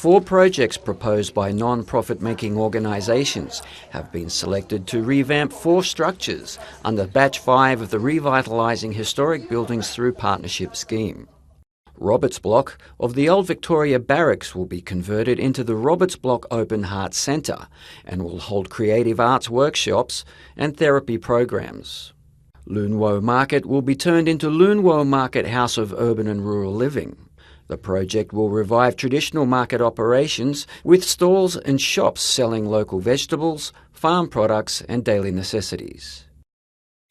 4 projects proposed by non-profit-making organisations have been selected to revamp 4 structures under Batch 5 of the Revitalising Historic Buildings Through Partnership scheme. Roberts Block of the Old Victoria Barracks will be converted into the Roberts Block Open Heart Centre and will hold creative arts workshops and therapy programs. Luen Wo Market will be turned into Luen Wo Market House of Urban and Rural Living. The project will revive traditional market operations with stalls and shops selling local vegetables, farm products and daily necessities.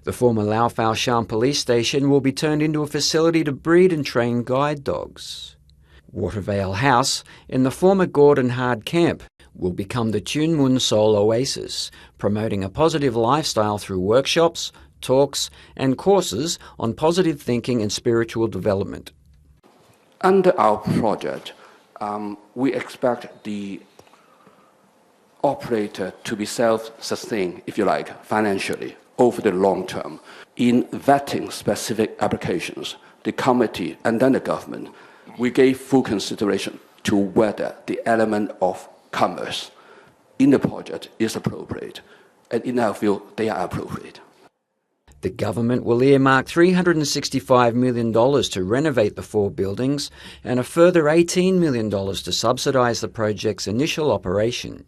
The former Lau Fau Shan police station will be turned into a facility to breed and train guide dogs. Watervale House in the former Gordon Hard Camp will become the Tuen Mun Soul Oasis, promoting a positive lifestyle through workshops, talks and courses on positive thinking and spiritual development. Under our project, we expect the operator to be self-sustained, if you like, financially over the long term. In vetting specific applications, the committee and then the government, we gave full consideration to whether the element of commerce in the project is appropriate, and in our view, they are appropriate. The government will earmark $365 million to renovate the 4 buildings and a further $18 million to subsidise the project's initial operation.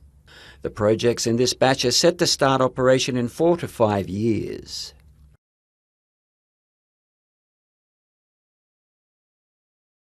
The projects in this batch are set to start operation in 4 to 5 years.